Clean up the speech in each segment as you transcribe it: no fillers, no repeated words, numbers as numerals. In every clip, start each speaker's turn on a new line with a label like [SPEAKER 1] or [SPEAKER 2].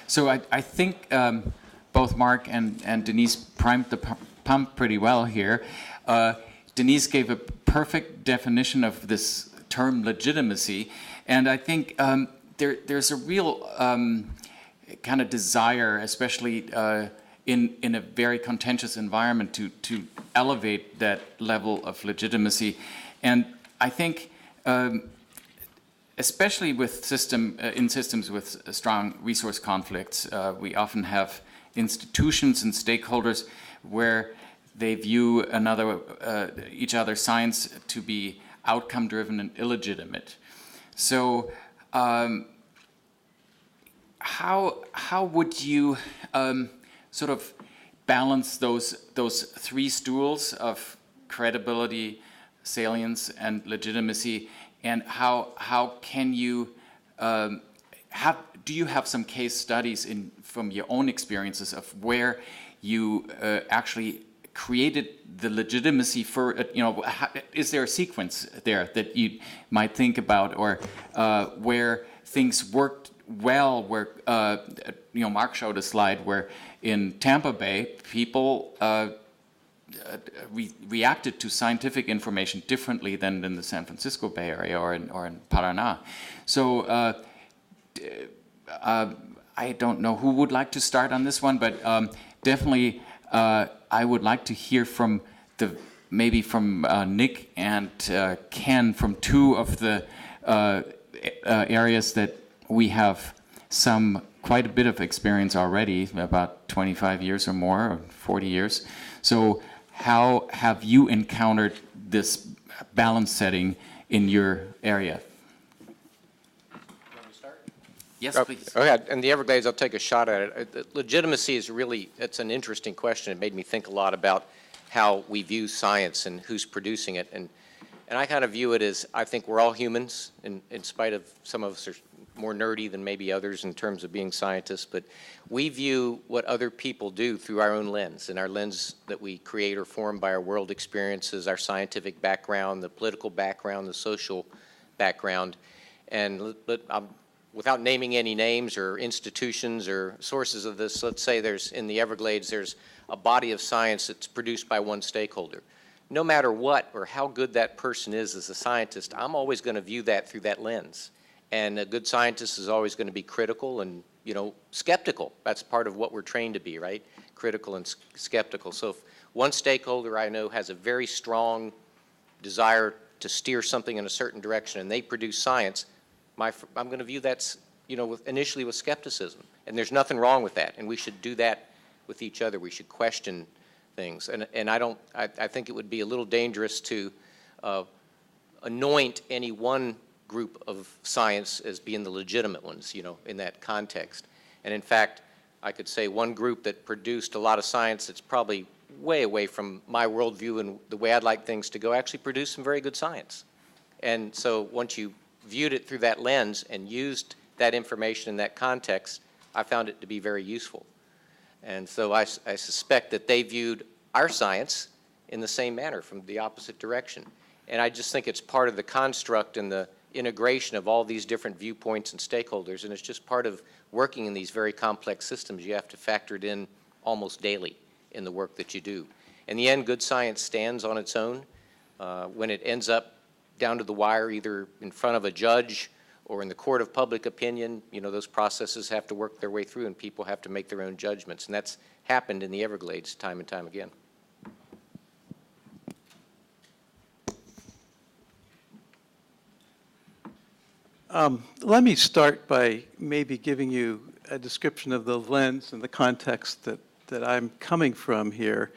[SPEAKER 1] So I think both Mark and Denise primed the pump pretty well here. Denise gave a perfect definition of this term legitimacy, and I think there's a real kind of desire, especially in a very contentious environment, to elevate that level of legitimacy. And I think especially with in systems with strong resource conflicts, we often have institutions and stakeholders where they view each other's science to be outcome-driven and illegitimate. So, how would you sort of balance those three stools of credibility, salience, and legitimacy? And how can you do you have some case studies from your own experiences of where you actually created the legitimacy for, is there a sequence there that you might think about, or where things worked well, where, Mark showed a slide where in Tampa Bay, people reacted to scientific information differently than in the San Francisco Bay Area or in Paraná. So I don't know who would like to start on this one, but definitely I would like to hear from maybe from Nick and Ken, from two of the areas that we have quite a bit of experience already, about 25 years or more, or 40 years. So how have you encountered this balance setting in your area? Yes, please.
[SPEAKER 2] Okay, in the Everglades, I'll take a shot at it. Legitimacy is really, it's an interesting question. It made me think a lot about how we view science and who's producing it. And I kind of view it as, I think we're all humans, in spite of some of us are more nerdy than maybe others in terms of being scientists, but we view what other people do through our own lens, and our lens that we create or form by our world experiences, our scientific background, the political background, the social background. And without naming any names or institutions or sources of this, let's say in the Everglades, there's a body of science that's produced by one stakeholder. No matter what or how good that person is as a scientist, I'm always going to view that through that lens. And a good scientist is always going to be critical and, skeptical. That's part of what we're trained to be, right? Critical and skeptical. So if one stakeholder I know has a very strong desire to steer something in a certain direction and they produce science, I'm going to view that, initially with skepticism. And there's nothing wrong with that. And we should do that with each other. We should question things. And I think it would be a little dangerous to anoint any one group of science as being the legitimate ones, in that context. And in fact, I could say one group that produced a lot of science that's probably way away from my worldview and the way I'd like things to go actually produced some very good science. And so once you viewed it through that lens and used that information in that context, I found it to be very useful. And so I suspect that they viewed our science in the same manner, from the opposite direction. And I just think it's part of the construct and the integration of all these different viewpoints and stakeholders, and it's just part of working in these very complex systems. You have to factor it in almost daily in the work that you do. In the end, good science stands on its own. When it ends up down to the wire, either in front of a judge or in the court of public opinion, those processes have to work their way through and people have to make their own judgments. And that's happened in the Everglades time and time again.
[SPEAKER 3] Let me start by maybe giving you a description of the lens and the context that I'm coming from here,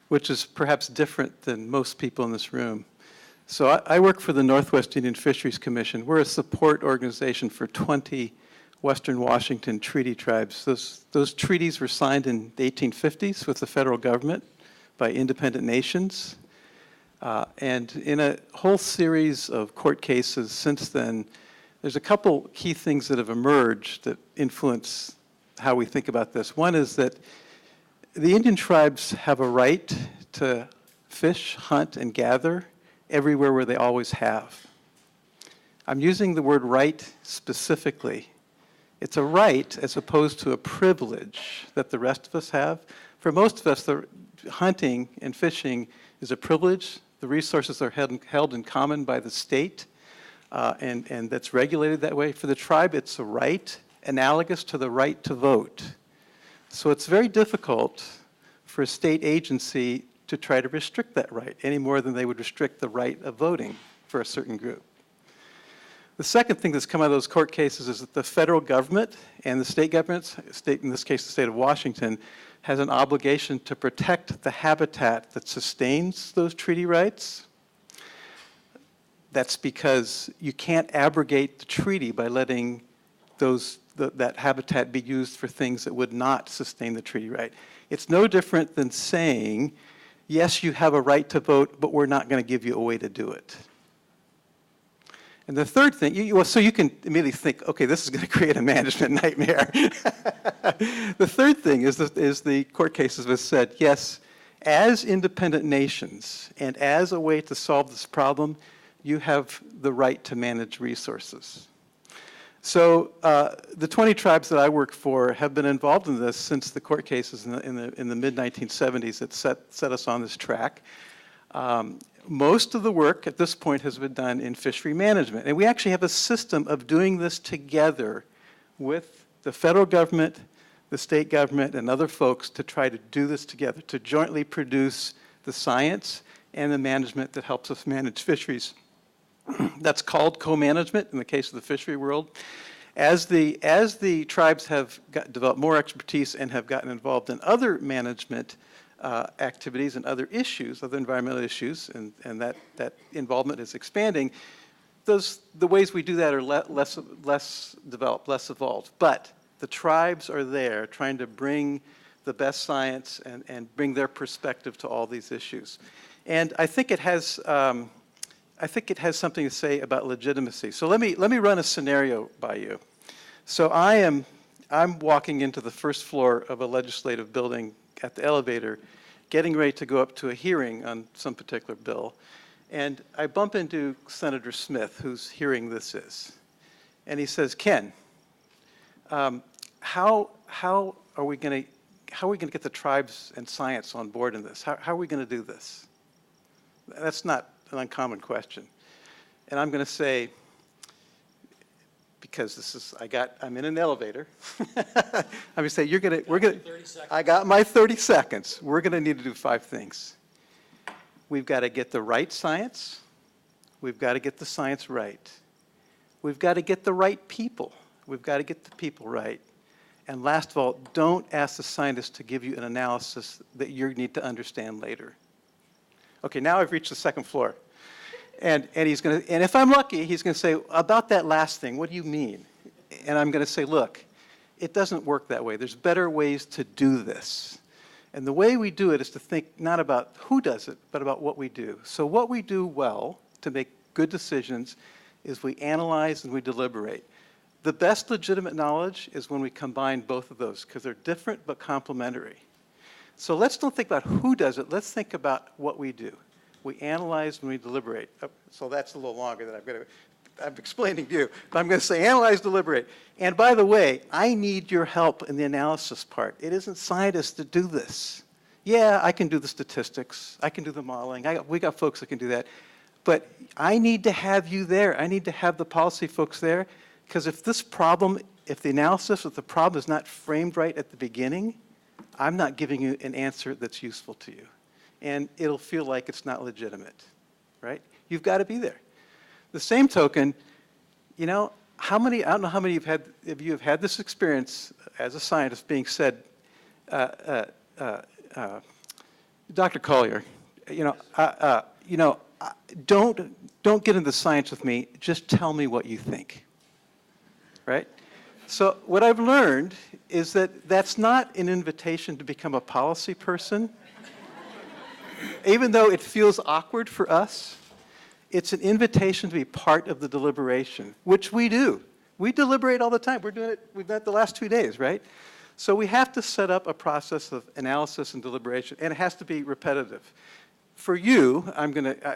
[SPEAKER 3] which is perhaps different than most people in this room. So I work for the Northwest Indian Fisheries Commission. We're a support organization for 20 Western Washington treaty tribes. Those treaties were signed in the 1850s with the federal government by independent nations. And in a whole series of court cases since then, there's a couple key things that have emerged that influence how we think about this. One is that the Indian tribes have a right to fish, hunt, and gather everywhere where they always have. I'm using the word right specifically. It's a right as opposed to a privilege that the rest of us have. For most of us, the hunting and fishing is a privilege. The resources are held in common by the state, and that's regulated that way. For the tribe, it's a right, analogous to the right to vote. So it's very difficult for a state agency to try to restrict that right any more than they would restrict the right of voting for a certain group. The second thing that's come out of those court cases is that the federal government and the state governments, in this case the state of Washington, has an obligation to protect the habitat that sustains those treaty rights. That's because you can't abrogate the treaty by letting that habitat be used for things that would not sustain the treaty right. It's no different than saying, yes, you have a right to vote, but we're not going to give you a way to do it. And the third thing, so you can immediately think, okay, this is going to create a management nightmare. The third thing is the court cases have said, yes, as independent nations and as a way to solve this problem, you have the right to manage resources. So the 20 tribes that I work for have been involved in this since the court cases in the mid-1970s that set us on this track. Most of the work at this point has been done in fishery management. And we actually have a system of doing this together with the federal government, the state government, and other folks to try to do this together, to jointly produce the science and the management that helps us manage fisheries. That's called co-management in the case of the fishery world. As the tribes have developed more expertise and have gotten involved in other management activities and other issues, other environmental issues, and that involvement is expanding, the ways we do that are less developed, less evolved. But the tribes are there trying to bring the best science and bring their perspective to all these issues. And I think it has something to say about legitimacy. So let me run a scenario by you. So I'm walking into the first floor of a legislative building at the elevator, getting ready to go up to a hearing on some particular bill, and I bump into Senator Smith, whose hearing this is, and he says, "Ken, how are we going to get the tribes and science on board in this? How are we going to do this?" That's not an uncommon question, and I'm going to say, because I'm in an elevator. I'm going to say, I got my 30 seconds. We're going to need to do 5 things. We've got to get the right science. We've got to get the science right. We've got to get the right people. We've got to get the people right. And last of all, don't ask the scientist to give you an analysis that you need to understand later. Okay, now I've reached the second floor. And if I'm lucky, he's going to say, about that last thing, what do you mean? And I'm going to say, look, it doesn't work that way. There's better ways to do this. And the way we do it is to think not about who does it, but about what we do. So what we do well to make good decisions is we analyze and we deliberate. The best legitimate knowledge is when we combine both of those, because they're different but complementary. So let's don't think about who does it. Let's think about what we do. We analyze and we deliberate. Oh, so that's a little longer than I'm explaining to you. But I'm going to say analyze, deliberate. And by the way, I need your help in the analysis part. It isn't scientists to do this. Yeah, I can do the statistics. I can do the modeling. We got folks that can do that. But I need to have you there. I need to have the policy folks there. Because if the analysis of the problem is not framed right at the beginning, I'm not giving you an answer that's useful to you. And it'll feel like it's not legitimate, right? You've got to be there. The same token, I don't know how many of you have had this experience as a scientist being said, Dr. Collier, don't get into science with me, just tell me what you think, right? So what I've learned is that that's not an invitation to become a policy person. Even though it feels awkward for us, it's an invitation to be part of the deliberation, which we do. We deliberate all the time. We've done it the last 2 days, right? So we have to set up a process of analysis and deliberation, and it has to be repetitive. For you,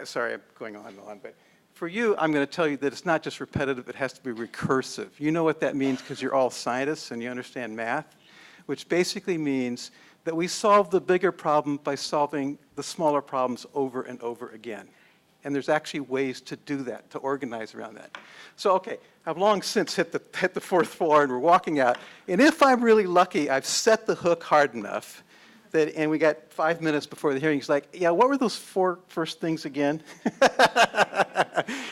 [SPEAKER 3] sorry, I'm going on and on, but for you, I'm going to tell you that it's not just repetitive, it has to be recursive. You know what that means because you're all scientists and you understand math, which basically means that we solve the bigger problem by solving the smaller problems over and over again. And there's actually ways to do that, to organize around that. So, okay, I've long since hit the fourth floor and we're walking out. And if I'm really lucky, I've set the hook hard enough that, and we got 5 minutes before the hearing, he's like, yeah, what were those 4 first things again?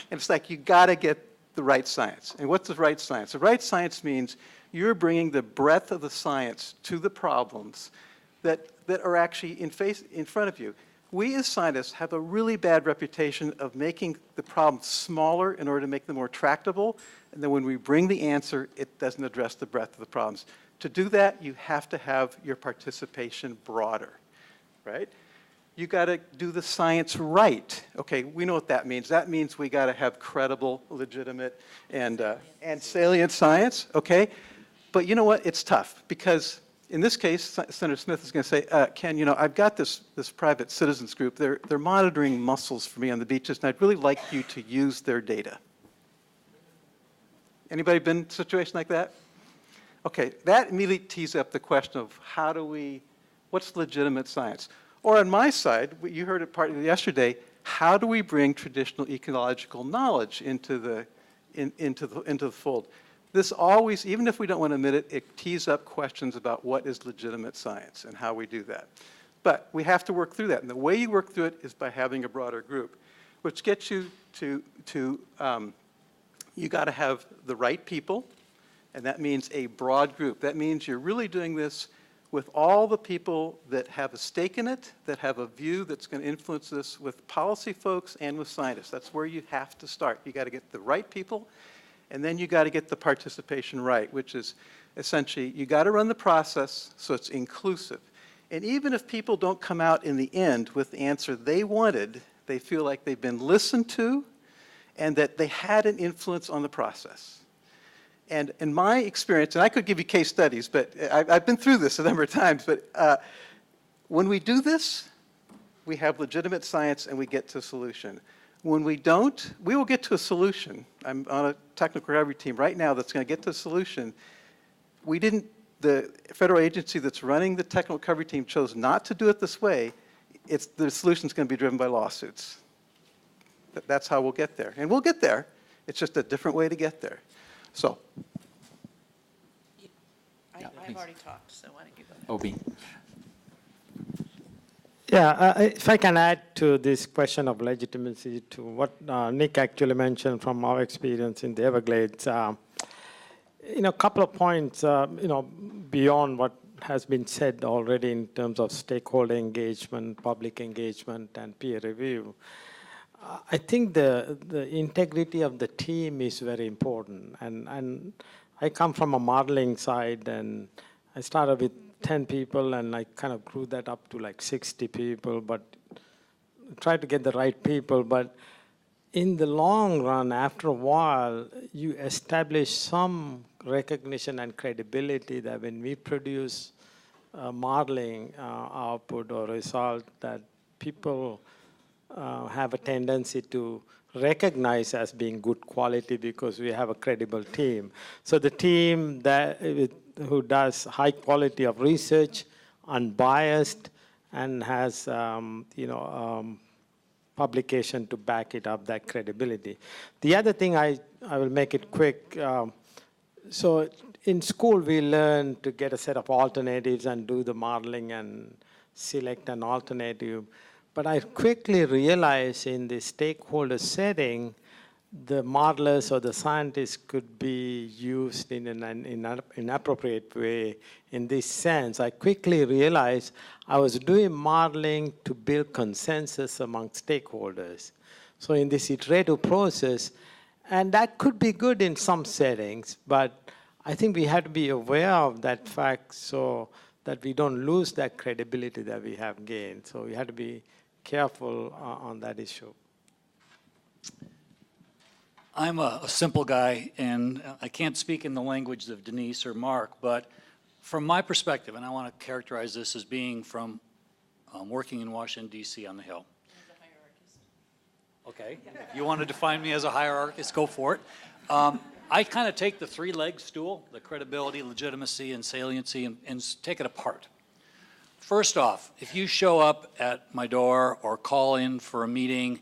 [SPEAKER 3] And it's like, you got to get the right science. And what's the right science? The right science means you're bringing the breadth of the science to the problems that are actually in front of you. We as scientists have a really bad reputation of making the problems smaller in order to make them more tractable. And then when we bring the answer, it doesn't address the breadth of the problems. To do that, you have to have your participation broader, right? You got to do the science right. Okay, we know what that means. That means we got to have credible, legitimate, and salient science, okay? But you know what? It's tough because in this case, Senator Smith is going to say, Ken, you know, I've got this private citizens group. They're monitoring mussels for me on the beaches, and I'd really like you to use their data. Anybody been in a situation like that? Okay, that immediately tees up the question of what's legitimate science? Or on my side, you heard it partly yesterday, how do we bring traditional ecological knowledge into the fold? This always, even if we don't want to admit it, it tees up questions about what is legitimate science and how we do that. But we have to work through that. And the way you work through it is by having a broader group, which gets you to you got to have the right people, and that means a broad group. That means you're really doing this with all the people that have a stake in it, that have a view that's going to influence this with policy folks and with scientists. That's where you have to start. You got to get the right people, and then you got to get the participation right, which is essentially you got to run the process so it's inclusive. And even if people don't come out in the end with the answer they wanted, they feel like they've been listened to and that they had an influence on the process. And in my experience, and I could give you case studies, but I've been through this a number of times, but when we do this, we have legitimate science and we get to a solution. When we don't, we will get to a solution. I'm on a technical recovery team right now that's going to get to a solution. The federal agency that's running the technical recovery team chose not to do it this way. The solution's going to be driven by lawsuits. That's how we'll get there. And we'll get there. It's just a different way to get there. So.
[SPEAKER 4] I've already talked, so why don't you go ahead?
[SPEAKER 1] Obi.
[SPEAKER 5] Yeah, if I can add to this question of legitimacy to what Nick actually mentioned from our experience in the Everglades, a couple of points, beyond what has been said already in terms of stakeholder engagement, public engagement, and peer review. I think the integrity of the team is very important. And I come from a modeling side, and I started with 10 people, and I kind of grew that up to like 60 people, but try to get the right people. But in the long run, after a while, you establish some recognition and credibility that when we produce modeling output or result, that people have a tendency to recognize as being good quality because we have a credible team. So the team who does high quality of research, unbiased, and has publication to back it up, that credibility. The other thing, I will make it quick. So in school, we learn to get a set of alternatives and do the modeling and select an alternative. But I quickly realized in the stakeholder setting, the modelers or the scientists could be used in an inappropriate way. In this sense, I quickly realized I was doing modeling to build consensus among stakeholders. So in this iterative process, and that could be good in some settings, but I think we have to be aware of that fact so that we don't lose that credibility that we have gained. So we have to be careful on that issue.
[SPEAKER 6] I'm a simple guy, and I can't speak in the language of Denise or Mark, but from my perspective, and I want to characterize this as being from working in Washington, D.C. on the Hill. Okay, if you want to define me as a hierarchist, go for it. I kind of take the three-legged stool, the credibility, legitimacy, and saliency, and take it apart. First off, if you show up at my door or call in for a meeting,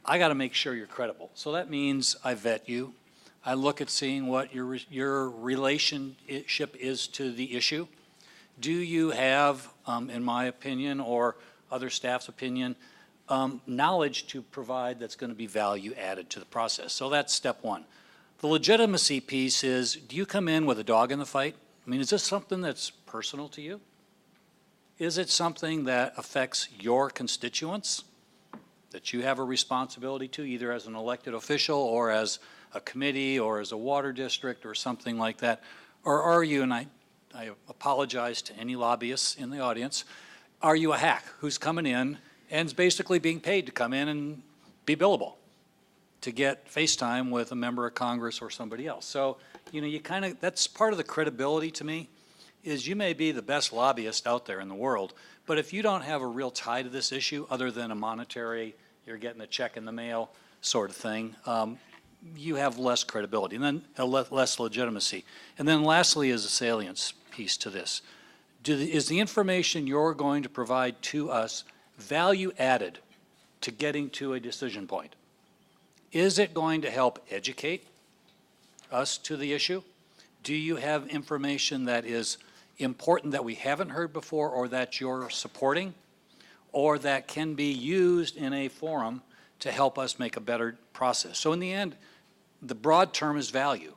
[SPEAKER 6] I got to make sure you're credible. So that means I vet you. I look at seeing what your relationship is to the issue. Do you have, in my opinion or other staff's opinion, knowledge to provide that's going to be value added to the process? So that's step one. The legitimacy piece is, do you come in with a dog in the fight? I mean, is this something that's personal to you? Is it something that affects your constituents that you have a responsibility to, either as an elected official or as a committee or as a water district or something like that? Or are you, and I apologize to any lobbyists in the audience, are you a hack who's coming in and is basically being paid to come in and be billable to get FaceTime with a member of Congress or somebody else? So, you know, you kind of, that's part of the credibility to me, is you may be the best lobbyist out there in the world, but if you don't have a real tie to this issue other than a monetary, you're getting a check in the mail sort of thing, you have less credibility and then less legitimacy. And then lastly is the salience piece to this. Is the information you're going to provide to us value added to getting to a decision point? Is it going to help educate us to the issue? Do you have information that is important that we haven't heard before or that you're supporting or that can be used in a forum to help us make a better process? So in the end, the broad term is value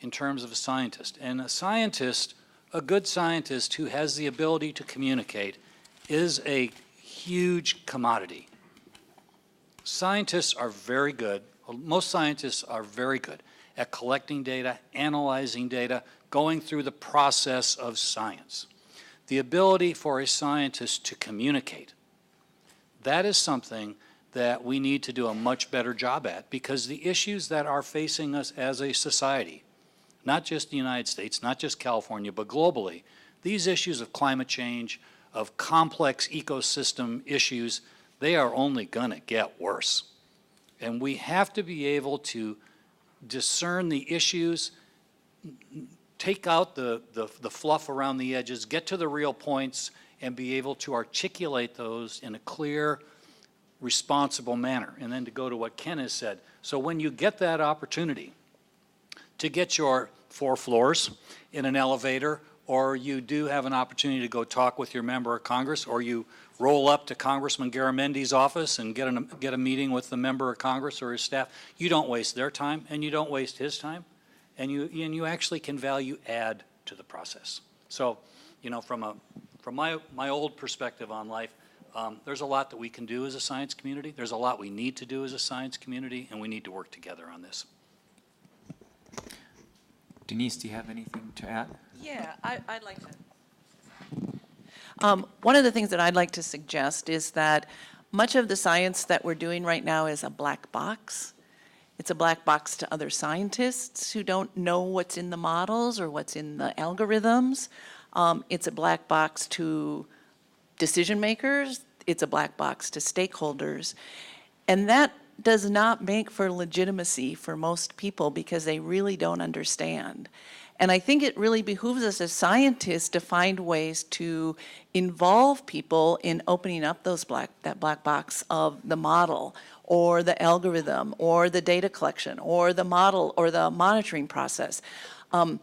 [SPEAKER 6] in terms of a scientist. And a scientist, a good scientist who has the ability to communicate, is a huge commodity. Scientists are very good, most scientists are very good at collecting data, analyzing data, going through the process of science. The ability for a scientist to communicate, that is something that we need to do a much better job at, because the issues that are facing us as a society, not just the United States, not just California, but globally, these issues of climate change, of complex ecosystem issues, they are only going to get worse. And we have to be able to discern the issues, take out the fluff around the edges, get to the real points, and be able to articulate those in a clear, responsible manner. And then to go to what Ken has said. So when you get that opportunity to get your 4 floors in an elevator, or you do have an opportunity to go talk with your member of Congress, or you roll up to Congressman Garamendi's office and get a meeting with the member of Congress or his staff, you don't waste their time and you don't waste his time, and you actually can value add to the process. So, you know, from my old perspective on life, there's a lot that we can do as a science community. There's a lot we need to do as a science community, and we need to work together on this.
[SPEAKER 1] Denise, do you have anything to add?
[SPEAKER 4] Yeah, I'd like to. One of the things that I'd like to suggest is that much of the science that we're doing right now is a black box. It's a black box to other scientists who don't know what's in the models or what's in the algorithms. It's a black box to decision makers. It's a black box to stakeholders. And that does not make for legitimacy for most people because they really don't understand. And I think it really behooves us as scientists to find ways to involve people in opening up that black box of the model or the algorithm or the data collection or the model or the monitoring process. In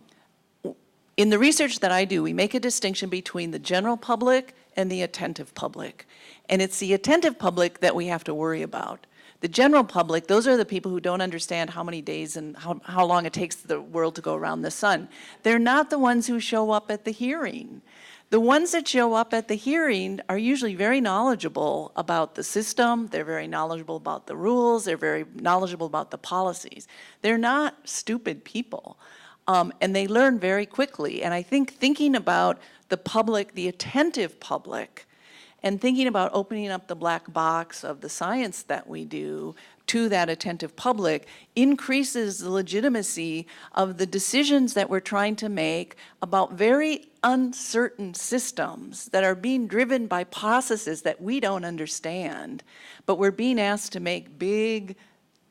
[SPEAKER 4] the research that I do, we make a distinction between the general public and the attentive public. And it's the attentive public that we have to worry about. The general public, those are the people who don't understand how many days and how long it takes the world to go around the sun. They're not the ones who show up at the hearing. The ones that show up at the hearing are usually very knowledgeable about the system. They're very knowledgeable about the rules. They're very knowledgeable about the policies. They're not stupid people. And they learn very quickly. And I think thinking about the public, the attentive public, and thinking about opening up the black box of the science that we do to that attentive public increases the legitimacy of the decisions that we're trying to make about very uncertain systems that are being driven by processes that we don't understand, but we're being asked to make big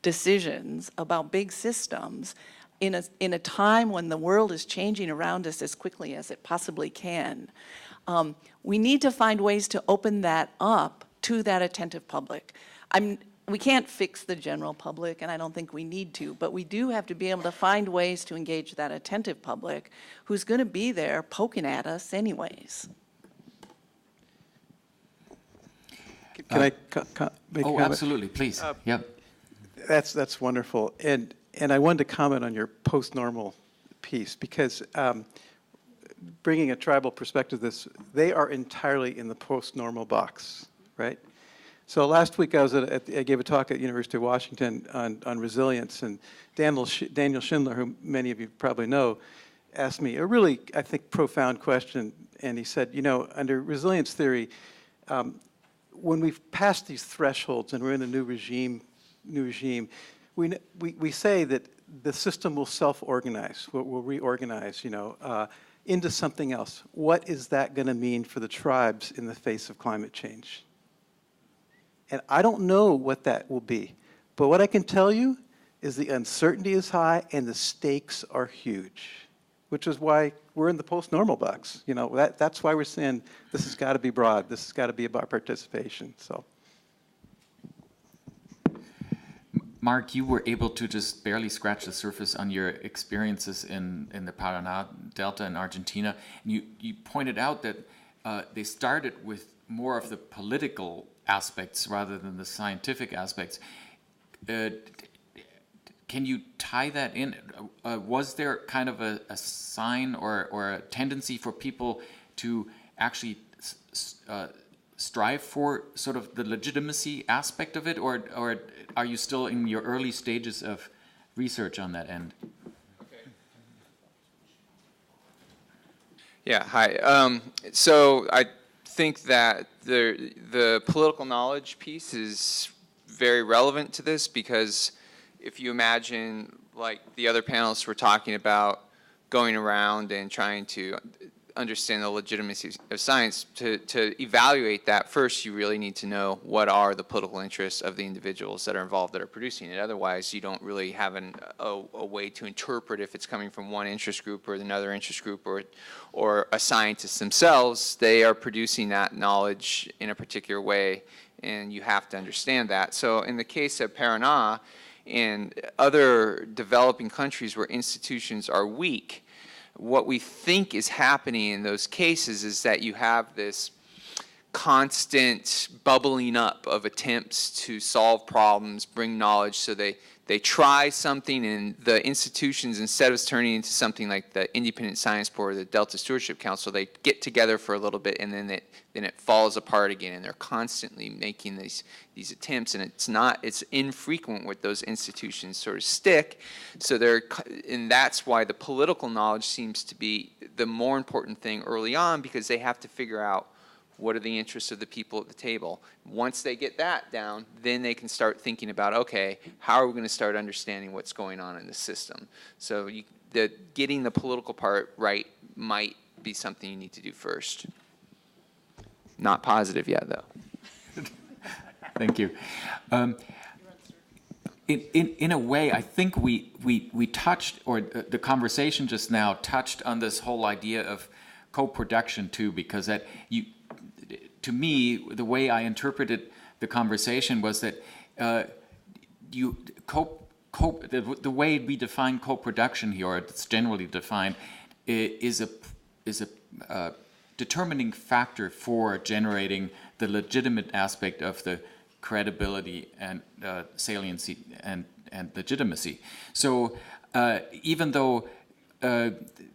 [SPEAKER 4] decisions about big systems in a time when the world is changing around us as quickly as it possibly can. We need to find ways to open that up to that attentive public. We can't fix the general public, and I don't think we need to, but we do have to be able to find ways to engage that attentive public who's going to be there poking at us anyways.
[SPEAKER 3] Can I make a
[SPEAKER 1] Oh,
[SPEAKER 3] comment?
[SPEAKER 1] absolutely, please. Yep.
[SPEAKER 3] That's wonderful. And I wanted to comment on your post-normal piece, because bringing a tribal perspective to this, they are entirely in the post-normal box, right? So last week I gave a talk at University of Washington on resilience, and Daniel Schindler, who many of you probably know, asked me a really, I think, profound question. And he said, you know, under resilience theory, when we've passed these thresholds and we're in a new regime, we say that the system will self-organize, will reorganize, you know, into something else. What is that going to mean for the tribes in the face of climate change? And I don't know what that will be. But what I can tell you is the uncertainty is high and the stakes are huge, which is why we're in the post-normal box. You know, that's why we're saying this has got to be broad. This has got to be about participation. So,
[SPEAKER 1] Mark, you were able to just barely scratch the surface on your experiences in the Paraná Delta in Argentina. And you pointed out that they started with more of the political aspects rather than the scientific aspects. Can you tie that in? Was there kind of a sign or a tendency for people to actually strive for sort of the legitimacy aspect of it, or are you still in your early stages of research on that end?
[SPEAKER 7] Yeah, hi. So I think that the political knowledge piece is very relevant to this, because if you imagine, like the other panelists were talking about, going around and trying to understand the legitimacy of science, to evaluate that, first you really need to know what are the political interests of the individuals that are involved that are producing it. Otherwise, you don't really have a way to interpret if it's coming from one interest group or another interest group, or a scientist themselves. They are producing that knowledge in a particular way, and you have to understand that. So in the case of Paraná and other developing countries where institutions are weak, what we think is happening in those cases is that you have this constant bubbling up of attempts to solve problems, bring knowledge. So they try something, and the institutions, instead of turning into something like the Independent Science Board or the Delta Stewardship Council, they get together for a little bit, and then it falls apart again, and they're constantly making these attempts, and it's infrequent with those institutions sort of stick. So and that's why the political knowledge seems to be the more important thing early on, because they have to figure out what are the interests of the people at the table. Once they get that down, then they can start thinking about, okay, how are we going to start understanding what's going on in the system? So getting the political part right might be something you need to do first. Not positive yet, though.
[SPEAKER 1] Thank you. In a way, I think we touched, or the conversation just now touched on this whole idea of co-production too, because to me, the way I interpreted the conversation was that the way we define co-production here, or it's generally defined, is a determining factor for generating the legitimate aspect of the credibility and saliency and legitimacy. So even though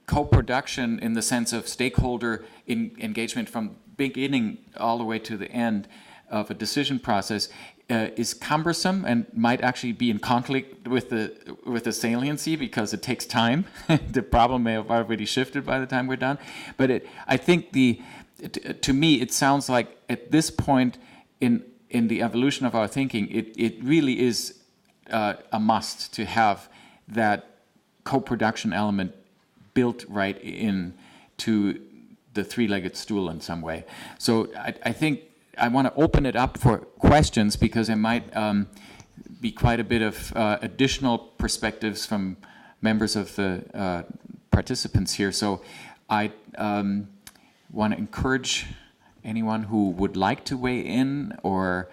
[SPEAKER 1] co-production in the sense of stakeholder engagement from beginning all the way to the end of a decision process is cumbersome and might actually be in conflict with the saliency, because it takes time. The problem may have already shifted by the time we're done. But I think to me, it sounds like at this point in the evolution of our thinking, it really is a must to have that co-production element built right in to the three-legged stool in some way. So I think I want to open it up for questions because there might be quite a bit of additional perspectives from members of the participants here. So I want to encourage anyone who would like to weigh in or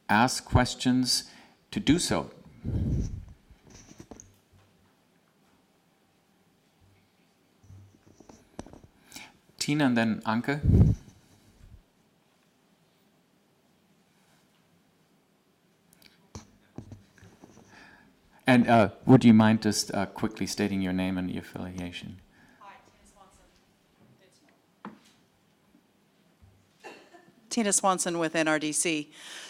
[SPEAKER 1] ask questions to do so. Tina and then Anke. And would you mind just quickly stating your name and your affiliation?
[SPEAKER 8] Hi, Tina Swanson with NRDC.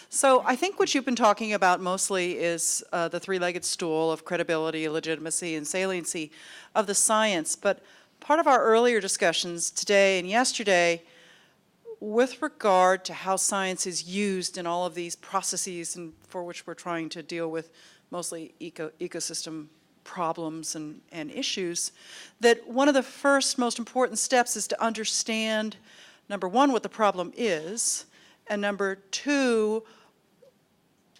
[SPEAKER 8] So I think what you've been talking about mostly is the three-legged stool of credibility, legitimacy, and saliency of the science. But part of our earlier discussions today and yesterday with regard to how science is used in all of these processes and for which we're trying to deal with mostly ecosystem problems and issues, that one of the first most important steps is to understand, number one, what the problem is, and number two,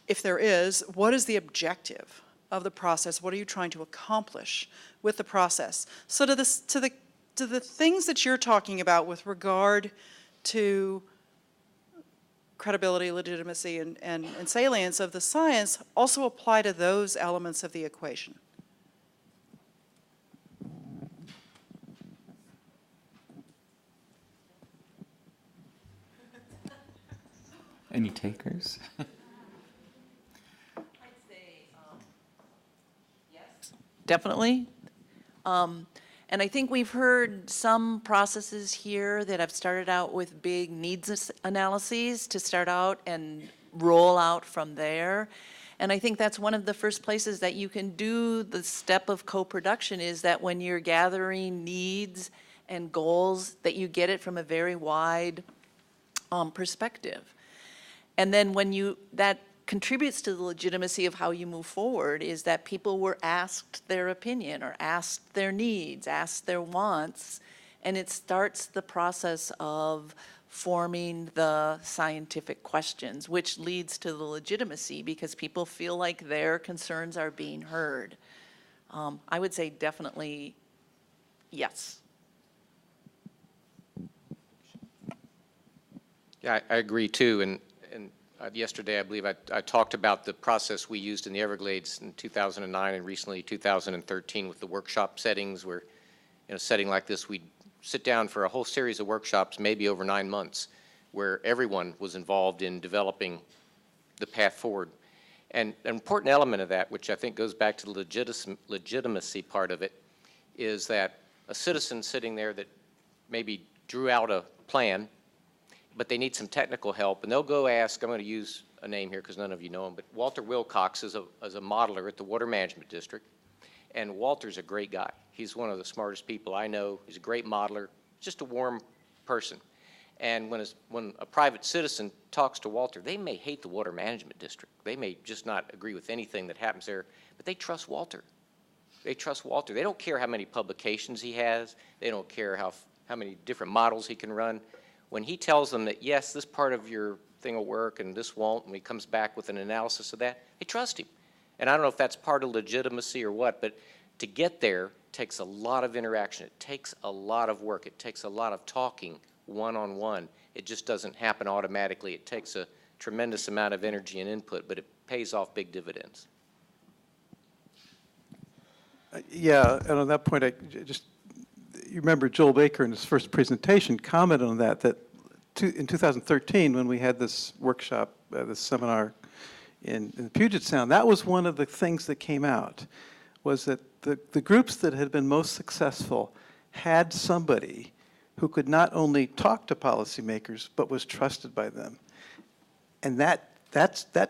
[SPEAKER 8] if there is, what is the objective of the process? What are you trying to accomplish with the process? So to the things that you're talking about with regard to credibility, legitimacy, and salience of the science also apply to those elements of the equation.
[SPEAKER 1] Any takers?
[SPEAKER 4] I'd say yes. Definitely. And I think we've heard some processes here that have started out with big needs analyses to start out and roll out from there. And I think that's one of the first places that you can do the step of co-production is that when you're gathering needs and goals, that you get it from a very wide perspective. And then when that contributes to the legitimacy of how you move forward is that people were asked their opinion or asked their needs, asked their wants, and it starts the process of forming the scientific questions, which leads to the legitimacy because people feel like their concerns are being heard. I would say definitely yes.
[SPEAKER 2] Yeah, I agree too. And yesterday, I believe I talked about the process we used in the Everglades in 2009 and recently 2013 with the workshop settings where in a setting like this, we'd sit down for a whole series of workshops, maybe over 9 months, where everyone was involved in developing the path forward. And an important element of that, which I think goes back to the legitimacy part of it, is that a citizen sitting there that maybe drew out a plan, but they need some technical help, and they'll go ask, I'm going to use a name here because none of you know him, but Walter Wilcox is a modeler at the Water Management District, and Walter's a great guy. He's one of the smartest people I know. He's a great modeler, just a warm person. And when a private citizen talks to Walter, they may hate the Water Management District. They may just not agree with anything that happens there, but they trust Walter. They trust Walter. They don't care how many publications he has. They don't care how many different models he can run. When he tells them that, yes, this part of your thing will work and this won't, and he comes back with an analysis of that, they trust him. And I don't know if that's part of legitimacy or what, but to get there takes a lot of interaction. It takes a lot of work. It takes a lot of talking one-on-one. It just doesn't happen automatically. It takes a tremendous amount of energy and input, but it pays off big dividends.
[SPEAKER 3] Yeah, and on that point, you remember Joel Baker in his first presentation commented on that in 2013 when we had this workshop, this seminar in Puget Sound, that was one of the things that came out, was that the groups that had been most successful had somebody who could not only talk to policymakers, but was trusted by them. And that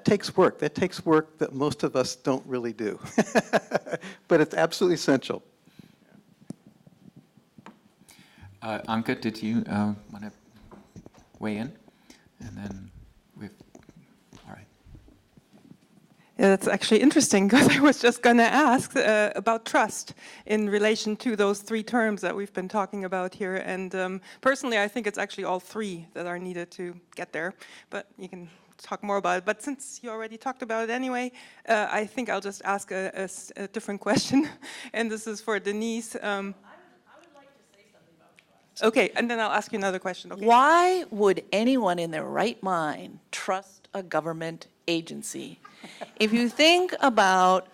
[SPEAKER 3] takes work. That takes work that most of us don't really do. But it's absolutely essential.
[SPEAKER 1] Anke, did you want to weigh in? And then all right.
[SPEAKER 9] Yeah, that's actually interesting because I was just going to ask about trust in relation to those three terms that we've been talking about here. And personally, I think it's actually all three that are needed to get there. But you can talk more about it. But since you already talked about it anyway, I think I'll just ask a different question. And this is for Denise. I would like to say something about trust. Okay, and then I'll ask you another question. Okay.
[SPEAKER 4] Why would anyone in their right mind trust a government agency? If you think about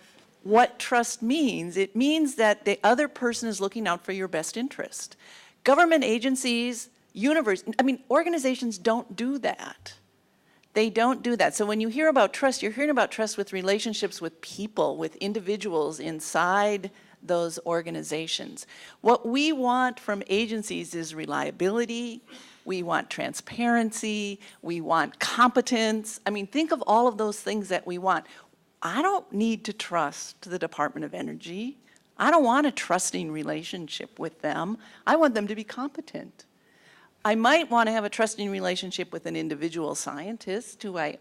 [SPEAKER 4] what trust means, it means that the other person is looking out for your best interest. Government agencies, organizations don't do that. They don't do that. So when you hear about trust, you're hearing about trust with relationships with people, with individuals inside those organizations. What we want from agencies is reliability. We want transparency. We want competence. Think of all of those things that we want. I don't need to trust the Department of Energy. I don't want a trusting relationship with them. I want them to be competent. I might want to have a trusting relationship with an individual scientist who I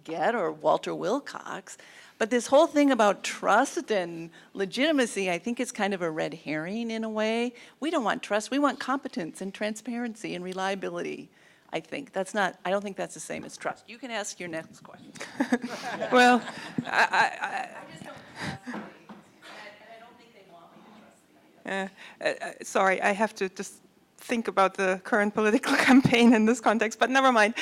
[SPEAKER 4] get, or Walter Wilcox. But this whole thing about trust and legitimacy, I think is kind of a red herring in a way. We don't want trust. We want competence and transparency and reliability. I don't think that's the same as trust. You can ask your next question.
[SPEAKER 9] Well,
[SPEAKER 4] I just don't trust them, and I don't think they want me to trust them.
[SPEAKER 9] sorry, I have to just think about the current political campaign in this context, but never mind.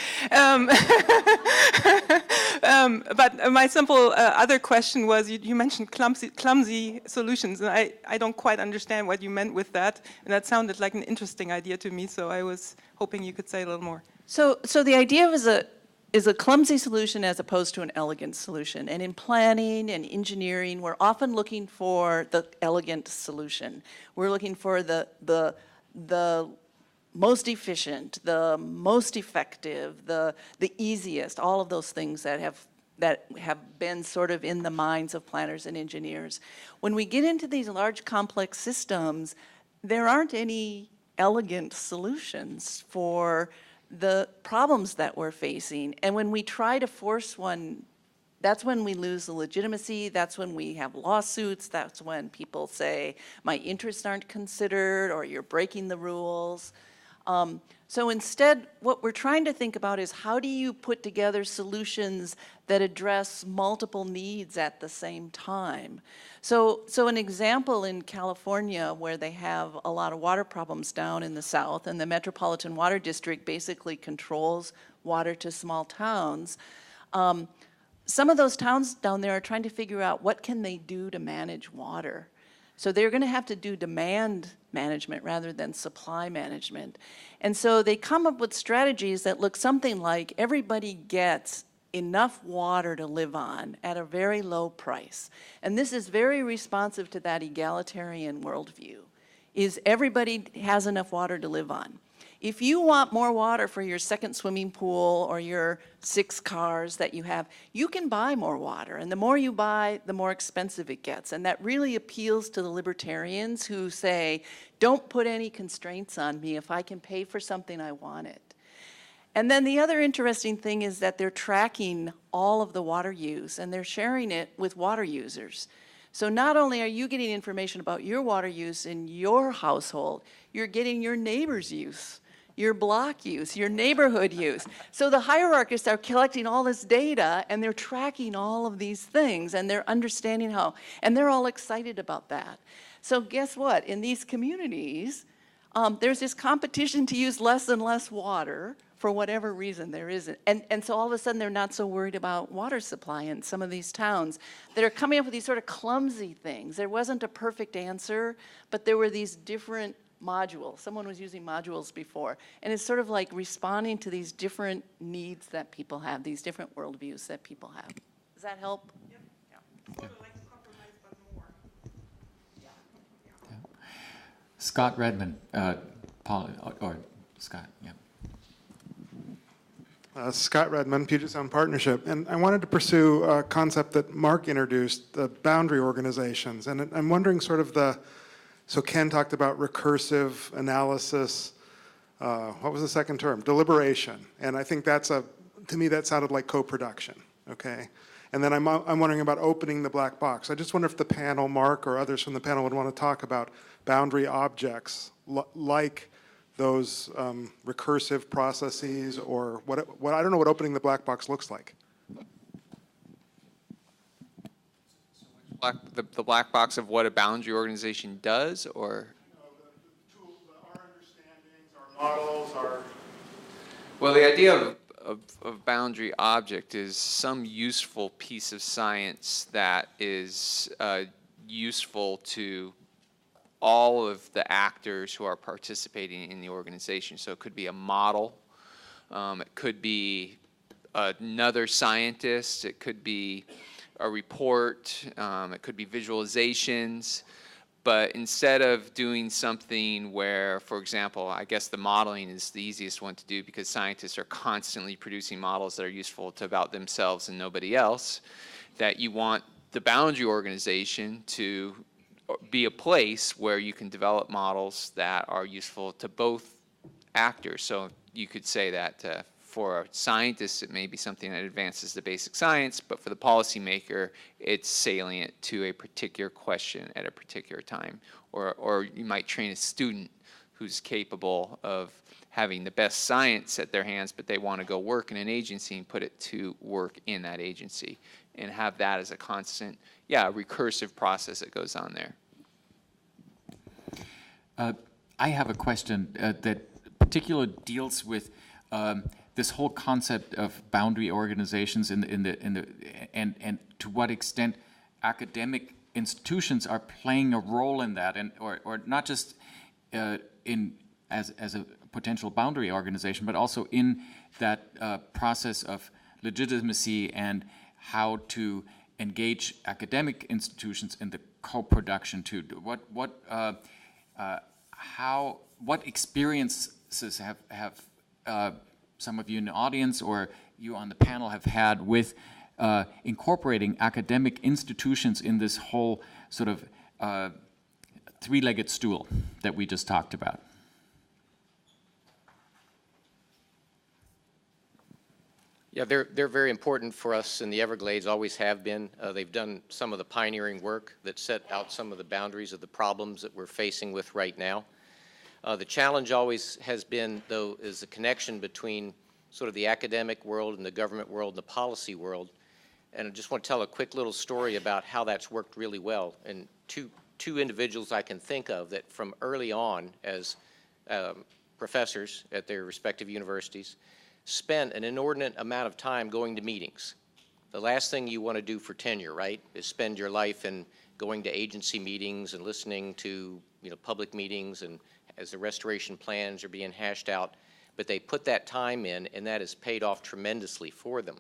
[SPEAKER 9] But my simple other question was, you mentioned clumsy solutions, and I don't quite understand what you meant with that, and that sounded like an interesting idea to me, so I was hoping you could say a little more.
[SPEAKER 4] So the idea is a clumsy solution as opposed to an elegant solution. And in planning and engineering, we're often looking for the elegant solution. We're looking for the most efficient, the most effective, the easiest, all of those things that have been sort of in the minds of planners and engineers. When we get into these large complex systems, there aren't any elegant solutions for the problems that we're facing. And when we try to force one, that's when we lose the legitimacy, that's when we have lawsuits, that's when people say, my interests aren't considered, or you're breaking the rules. So instead, what we're trying to think about is, how do you put together solutions that address multiple needs at the same time? So an example in California, where they have a lot of water problems down in the south, and the Metropolitan Water District basically controls water to small towns, some of those towns down there are trying to figure out what can they do to manage water. So they're going to have to do demand management rather than supply management. And so they come up with strategies that look something like, everybody gets enough water to live on at a very low price. And this is very responsive to that egalitarian worldview, is everybody has enough water to live on. If you want more water for your second swimming pool or your 6 cars that you have, you can buy more water. And the more you buy, the more expensive it gets. And that really appeals to the libertarians who say, don't put any constraints on me. If I can pay for something, I want it. And then the other interesting thing is that they're tracking all of the water use, and they're sharing it with water users. So not only are you getting information about your water use in your household, you're getting your neighbor's use, your block use, your neighborhood use. So the hierarchists are collecting all this data, and they're tracking all of these things, and they're understanding how, and they're all excited about that. So guess what? In these communities, there's this competition to use less and less water for whatever reason there isn't. And so all of a sudden, they're not so worried about water supply in some of these towns that are coming up with these sort of clumsy things. There wasn't a perfect answer, but there were these different modules. Someone was using modules before. And it's sort of like responding to these different needs that people have, these different worldviews that people have. Does that help? Yep. Yeah.
[SPEAKER 9] Sort of like compromise, but more.
[SPEAKER 1] Yeah. Scott Redmond, Paul, or Scott, yeah.
[SPEAKER 10] Scott Redmond, Puget Sound Partnership, and I wanted to pursue a concept that Mark introduced, the boundary organizations, and I'm wondering sort of so Ken talked about recursive analysis, what was the second term? Deliberation, and I think to me that sounded like co-production, okay? And then I'm wondering about opening the black box. I just wonder if the panel, Mark or others from the panel, would want to talk about boundary objects like those recursive processes, or what I don't know what opening the black box looks like.
[SPEAKER 7] The black box of what a boundary organization does, or?
[SPEAKER 10] Our understandings, our models, our...
[SPEAKER 7] Well, the idea of boundary object is some useful piece of science that is useful to all of the actors who are participating in the organization. So it could be a model, it could be another scientist, it could be a report, it could be visualizations. But instead of doing something where, for example, I guess the modeling is the easiest one to do because scientists are constantly producing models that are useful to about themselves and nobody else, that you want the boundary organization to be a place where you can develop models that are useful to both actors. So you could say that for scientists, it may be something that advances the basic science, but for the policymaker, it's salient to a particular question at a particular time. Or you might train a student who's capable of having the best science at their hands, but they want to go work in an agency and put it to work in that agency and have that as a constant, recursive process that goes on there.
[SPEAKER 1] I have a question that particularly deals with this whole concept of boundary organizations and to what extent academic institutions are playing a role in that, and or not just as a potential boundary organization, but also in that process of legitimacy and how to engage academic institutions in the co-production too. What experiences have some of you in the audience or you on the panel have had with incorporating academic institutions in this whole sort of three-legged stool that we just talked about?
[SPEAKER 2] Yeah, they're very important for us in the Everglades, always have been. They've done some of the pioneering work that set out some of the boundaries of the problems that we're facing with right now. The challenge always has been, though, is the connection between sort of the academic world and the government world and the policy world. And I just want to tell a quick little story about how that's worked really well. And two individuals I can think of that from early on as professors at their respective universities spent an inordinate amount of time going to meetings. The last thing you want to do for tenure, right, is spend your life in going to agency meetings and listening to, public meetings and as the restoration plans are being hashed out. But they put that time in, and that has paid off tremendously for them.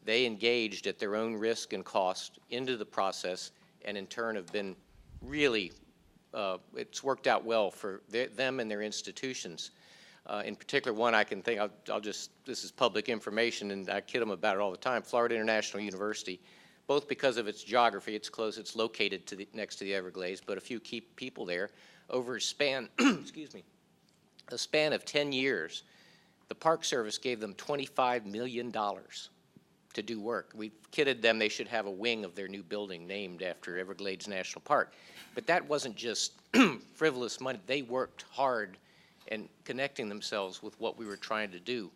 [SPEAKER 2] They engaged at their own risk and cost into the process, and in turn have been really, it's worked out well for them and their institutions. In particular, one I can think, this is public information, and I kid them about it all the time, Florida International University, both because of its geography, it's close, it's located next to the Everglades, but a few key people there, over a span, excuse me, a span of 10 years, the Park Service gave them $25 million to do work. We kidded them they should have a wing of their new building named after Everglades National Park. But that wasn't just frivolous money. They worked hard and connecting themselves with what we were trying to do.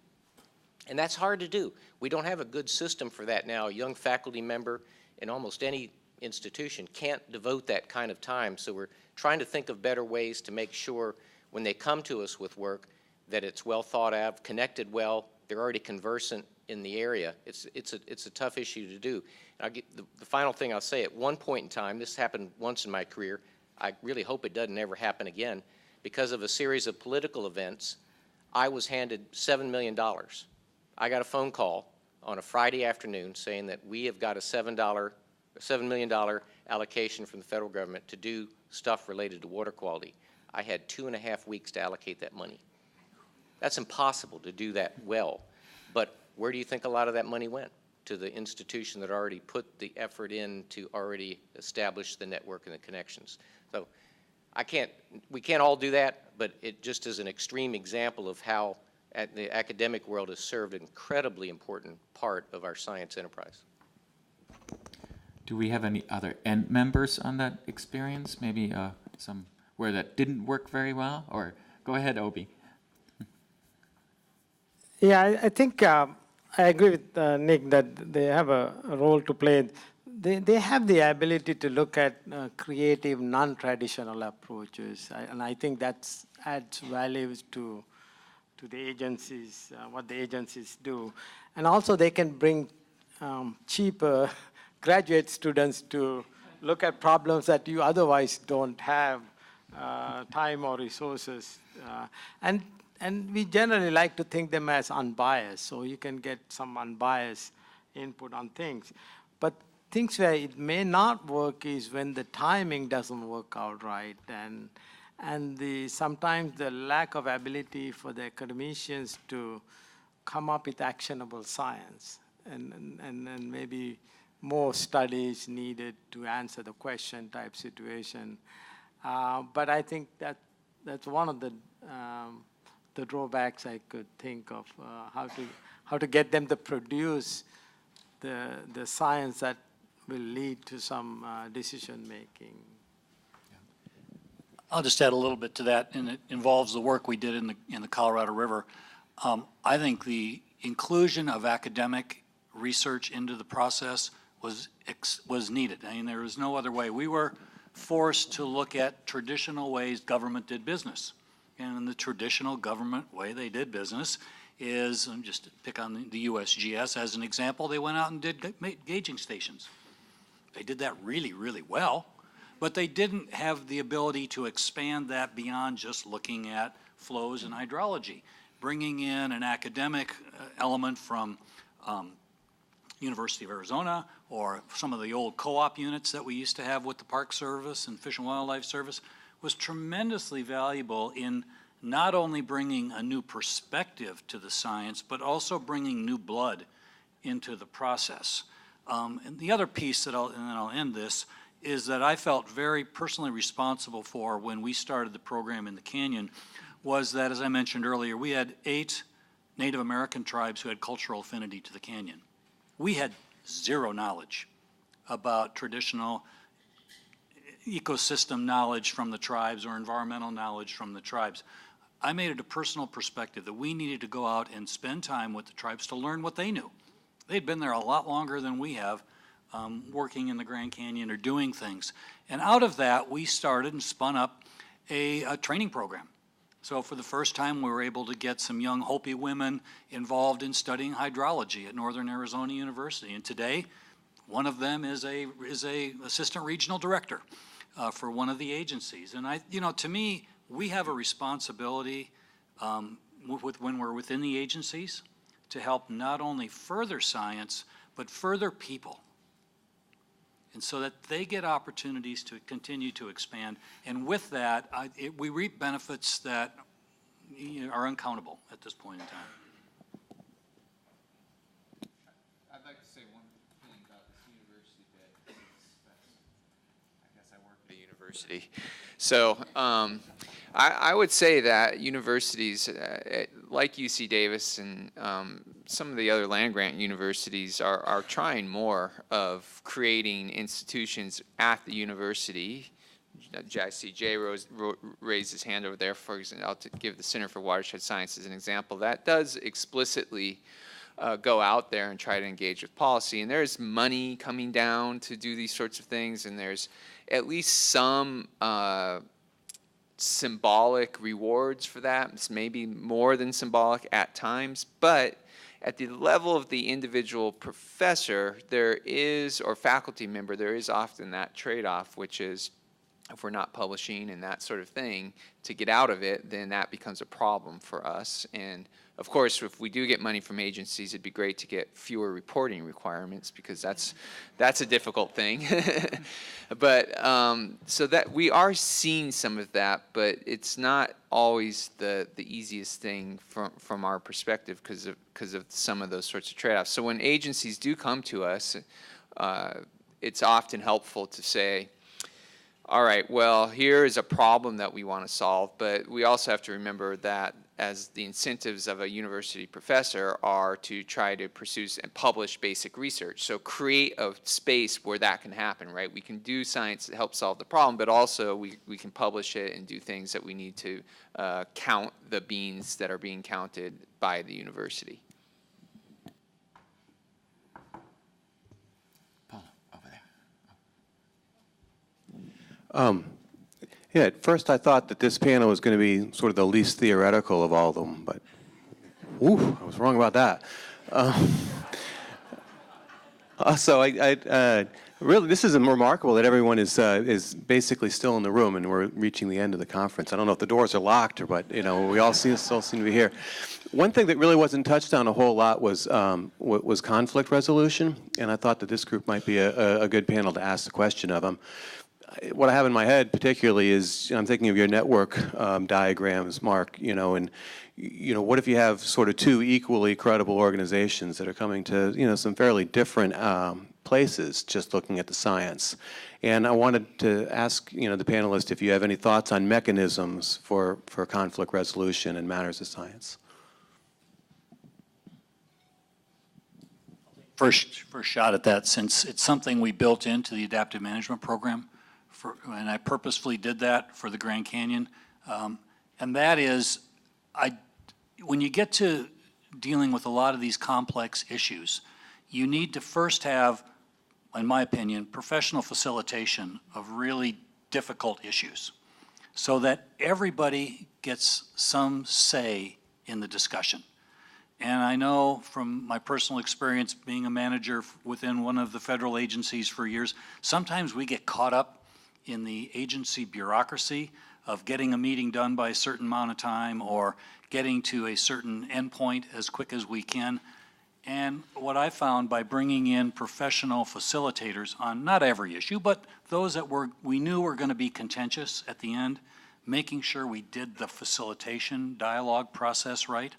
[SPEAKER 2] And that's hard to do. We don't have a good system for that now. A young faculty member in almost any institution can't devote that kind of time. So we're trying to think of better ways to make sure when they come to us with work that it's well thought out, connected well, they're already conversant in the area. It's a tough issue to do. And I'll get the final thing I'll say, at one point in time, this happened once in my career, I really hope it doesn't ever happen again, because of a series of political events, I was handed $7 million. I got a phone call on a Friday afternoon saying that we have got a $7 million allocation from the federal government to do stuff related to water quality. I had 2.5 weeks to allocate that money. That's impossible to do that well. But where do you think a lot of that money went? To the institution that already put the effort in to already establish the network and the connections. So we can't all do that, but it just is an extreme example of how the academic world has served an incredibly important part of our science enterprise.
[SPEAKER 1] Do we have any other end members on that experience? Maybe some where that didn't work very well? Or go ahead, Obi.
[SPEAKER 5] Yeah, I think I agree with Nick that they have a role to play. They have the ability to look at creative, non-traditional approaches, and I think that adds values to the agencies, what the agencies do. And also they can bring cheaper graduate students to look at problems that you otherwise don't have time or resources. And we generally like to think them as unbiased, so you can get some unbiased input on things. But things where it may not work is when the timing doesn't work out right, and sometimes the lack of ability for the academicians to come up with actionable science, and maybe more studies needed to answer the question type situation. But I think that's one of the drawbacks I could think of, how to get them to produce the science that will lead to some decision making.
[SPEAKER 6] I'll just add a little bit to that, and it involves the work we did in the Colorado River. I think the inclusion of academic research into the process was needed. I mean, there was no other way. We were forced to look at traditional ways government did business. And in the traditional government way they did business is, just to pick on the USGS as an example, they went out and did gauging stations. They did that really, really well, but they didn't have the ability to expand that beyond just looking at flows and hydrology. Bringing in an academic element from University of Arizona or some of the old co-op units that we used to have with the Park Service and Fish and Wildlife Service was tremendously valuable in not only bringing a new perspective to the science, but also bringing new blood into the process. And the other piece and then I'll end this, is that I felt very personally responsible for when we started the program in the Canyon was that, as I mentioned earlier, we had 8 Native American tribes who had cultural affinity to the Canyon. We had zero knowledge about traditional ecosystem knowledge from the tribes or environmental knowledge from the tribes. I made it a personal perspective that we needed to go out and spend time with the tribes to learn what they knew. They'd been there a lot longer than we have, working in the Grand Canyon or doing things. And out of that, we started and spun up a training program. So for the first time, we were able to get some young Hopi women involved in studying hydrology at Northern Arizona University. And today, one of them is a assistant regional director for one of the agencies. And to me, we have a responsibility when we're within the agencies to help not only further science, but further people. And so that they get opportunities to continue to expand. And with that, we reap benefits that are uncountable at this point in time.
[SPEAKER 7] I'd like to say one thing about this university bit. I guess I work at a university. So I would say that universities like UC Davis and some of the other land-grant universities are trying more of creating institutions at the university. I see Jay raised his hand over there. For example, I'll give the Center for Watershed Science as an example. That does explicitly go out there and try to engage with policy. And there's money coming down to do these sorts of things, and there's at least some symbolic rewards for that. It's maybe more than symbolic at times, but at the level of the individual professor, or faculty member, there is often that trade-off, which is if we're not publishing and that sort of thing, to get out of it, then that becomes a problem for us. And of course, if we do get money from agencies, it'd be great to get fewer reporting requirements, because that's a difficult thing. But so that we are seeing some of that, but it's not always the easiest thing from our perspective because of some of those sorts of trade-offs. So when agencies do come to us, it's often helpful to say, all right, well, here is a problem that we want to solve, but we also have to remember that as the incentives of a university professor are to try to pursue and publish basic research. So create a space where that can happen, right? We can do science that helps solve the problem, but also we can publish it and do things that we need to count the beans that are being counted by the university.
[SPEAKER 1] Paul, over there.
[SPEAKER 11] Yeah, at first I thought that this panel was going to be sort of the least theoretical of all of them, but ooh, I was wrong about that. Also, really, this is remarkable that everyone is basically still in the room, and we're reaching the end of the conference. I don't know if the doors are locked, but we all still seem to be here. One thing that really wasn't touched on a whole lot was conflict resolution, and I thought that this group might be a good panel to ask the question of them. What I have in my head particularly is, I'm thinking of your network diagrams, Mark, and what if you have sort of two equally credible organizations that are coming to, some fairly different places, just looking at the science. And I wanted to ask, the panelists if you have any thoughts on mechanisms for conflict resolution in matters of science.
[SPEAKER 6] First shot at that, since it's something we built into the adaptive management program, and I purposefully did that for the Grand Canyon, and that is, when you get to dealing with a lot of these complex issues, you need to first have, in my opinion, professional facilitation of really difficult issues, so that everybody gets some say in the discussion. And I know from my personal experience being a manager within one of the federal agencies for years, sometimes we get caught up in the agency bureaucracy of getting a meeting done by a certain amount of time or getting to a certain endpoint as quick as we can. And what I found by bringing in professional facilitators on not every issue, but those that we knew were going to be contentious at the end, making sure we did the facilitation dialogue process right,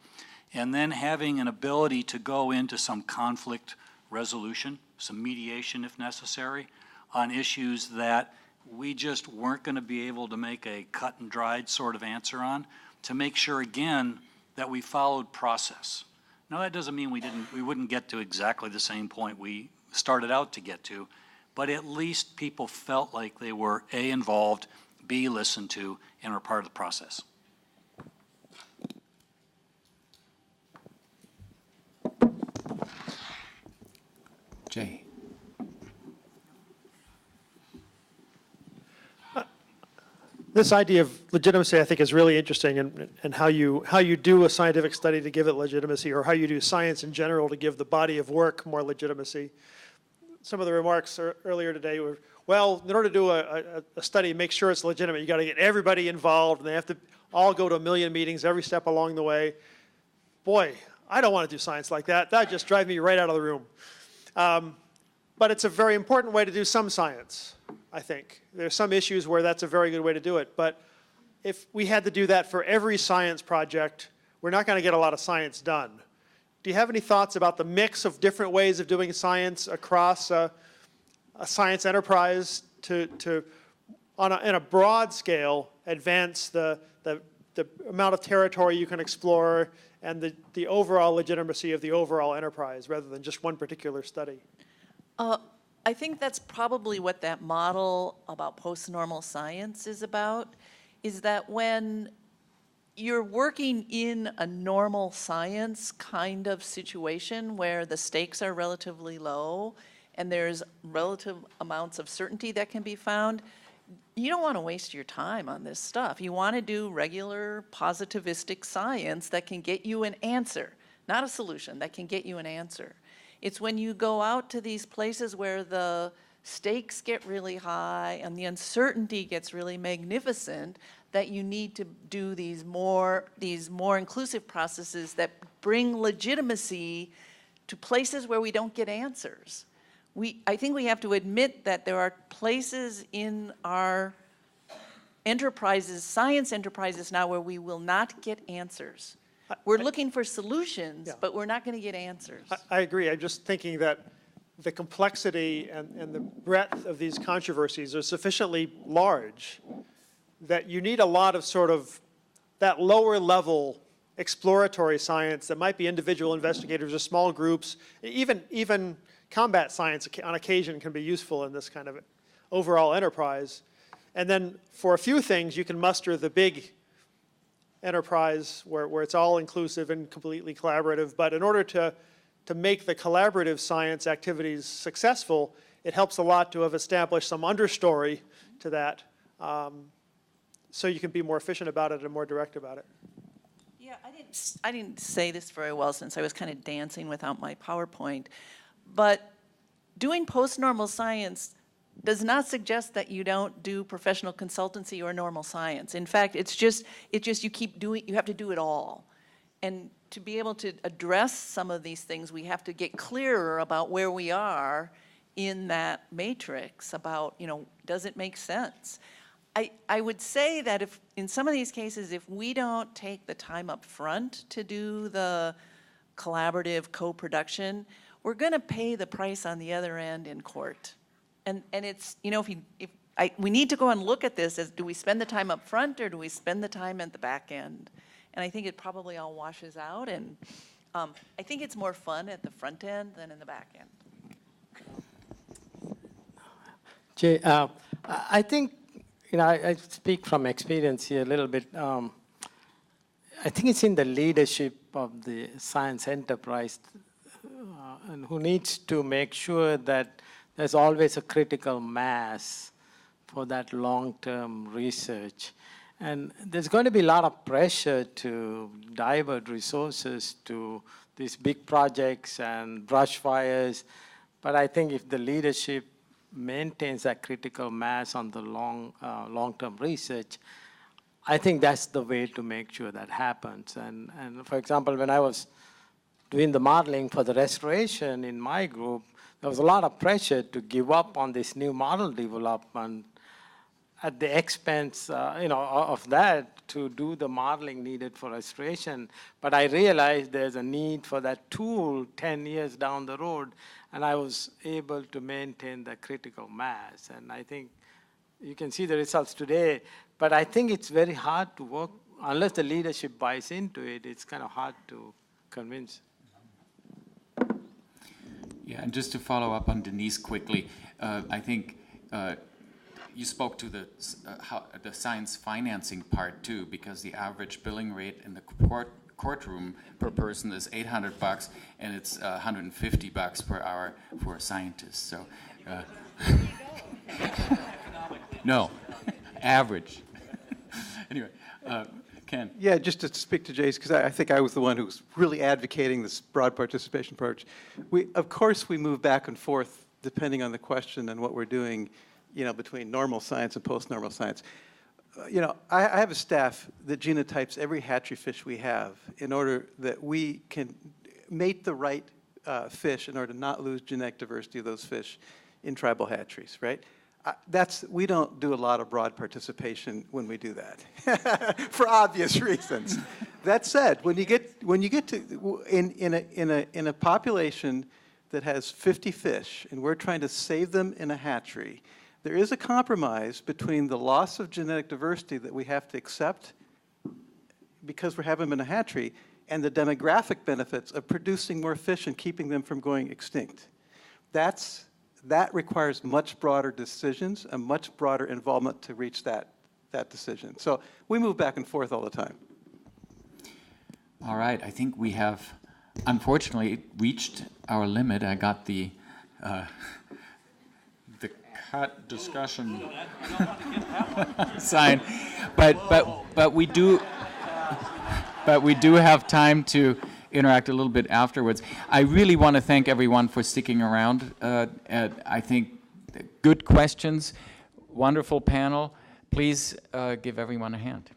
[SPEAKER 6] and then having an ability to go into some conflict resolution, some mediation if necessary, on issues that we just weren't going to be able to make a cut and dried sort of answer on, to make sure again that we followed process. Now that doesn't mean we wouldn't get to exactly the same point we started out to get to, but at least people felt like they were A, involved, B, listened to, and were part of the process.
[SPEAKER 1] Jay.
[SPEAKER 12] This idea of legitimacy, I think, is really interesting, and how you do a scientific study to give it legitimacy, or how you do science in general to give the body of work more legitimacy. Some of the remarks earlier today were, well, in order to do a study, make sure it's legitimate, you got to get everybody involved, and they have to all go to 1 million meetings every step along the way. Boy, I don't want to do science like that. That just drives me right out of the room. But it's a very important way to do some science, I think. There's some issues where that's a very good way to do it. But if we had to do that for every science project, we're not going to get a lot of science done. Do you have any thoughts about the mix of different ways of doing science across a science enterprise to in a broad scale, advance the amount of territory you can explore and the overall legitimacy of the overall enterprise, rather than just one particular study?
[SPEAKER 4] I think that's probably what that model about post-normal science is about, is that when you're working in a normal science kind of situation where the stakes are relatively low and there's relative amounts of certainty that can be found, you don't want to waste your time on this stuff. You want to do regular positivistic science that can get you an answer, not a solution, that can get you an answer. It's when you go out to these places where the stakes get really high and the uncertainty gets really magnificent that you need to do these more inclusive processes that bring legitimacy to places where we don't get answers. I think we have to admit that there are places in our enterprises, science enterprises now, where we will not get answers. We're looking for solutions, but we're not going to get answers.
[SPEAKER 12] I agree. I'm just thinking that the complexity and the breadth of these controversies are sufficiently large that you need a lot of sort of that lower level exploratory science that might be individual investigators or small groups. Even combat science on occasion can be useful in this kind of overall enterprise. And then for a few things, you can muster the big enterprise where it's all inclusive and completely collaborative. But in order to make the collaborative science activities successful, it helps a lot to have established some understory to that, so you can be more efficient about it and more direct about it.
[SPEAKER 4] Yeah, I didn't say this very well since I was kind of dancing without my PowerPoint, but doing post-normal science does not suggest that you don't do professional consultancy or normal science. In fact, it's just you keep doing, you have to do it all. And to be able to address some of these things, we have to get clearer about where we are in that matrix about, does it make sense? I would say that if, in some of these cases, if we don't take the time up front to do the collaborative co-production, we're going to pay the price on the other end in court. And it's, we need to go and look at this as, do we spend the time up front or do we spend the time at the back end? And I think it probably all washes out. And I think it's more fun at the front end than in the back end.
[SPEAKER 5] Jay, I think, I speak from experience here a little bit. I think it's in the leadership of the science enterprise and who needs to make sure that there's always a critical mass for that long-term research. And there's going to be a lot of pressure to divert resources to these big projects and brush fires. But I think if the leadership maintains that critical mass on the long-term research, I think that's the way to make sure that happens. And for example, when I was doing the modeling for the restoration in my group, there was a lot of pressure to give up on this new model development at the expense of that to do the modeling needed for restoration. But I realized there's a need for that tool 10 years down the road, and I was able to maintain the critical mass. And I think you can see the results today, but I think it's very hard to work, unless the leadership buys into it, it's kind of hard to convince.
[SPEAKER 1] Yeah, and just to follow up on Denise quickly, I think you spoke to the science financing part too, because the average billing rate in the courtroom per person is $800, and it's $150 per hour for a scientist. So, no, average. Anyway, Ken.
[SPEAKER 3] Yeah, just to speak to Jay's, because I think I was the one who was really advocating this broad participation approach. Of course, we move back and forth depending on the question and what we're doing, between normal science and post-normal science. I have a staff that genotypes every hatchery fish we have in order that we can mate the right fish in order to not lose genetic diversity of those fish in tribal hatcheries, right? We don't do a lot of broad participation when we do that, for obvious reasons. That said, when you get to in a population that has 50 fish, and we're trying to save them in a hatchery, there is a compromise between the loss of genetic diversity that we have to accept because we're having them in a hatchery and the demographic benefits of producing more fish and keeping them from going extinct. That requires much broader decisions and much broader involvement to reach that decision. So we move back and forth all the time.
[SPEAKER 1] All right, I think we have, unfortunately, reached our limit. I got the cut discussion sign, but we do have time to interact a little bit afterwards. I really want to thank everyone for sticking around. I think good questions, wonderful panel. Please give everyone a hand.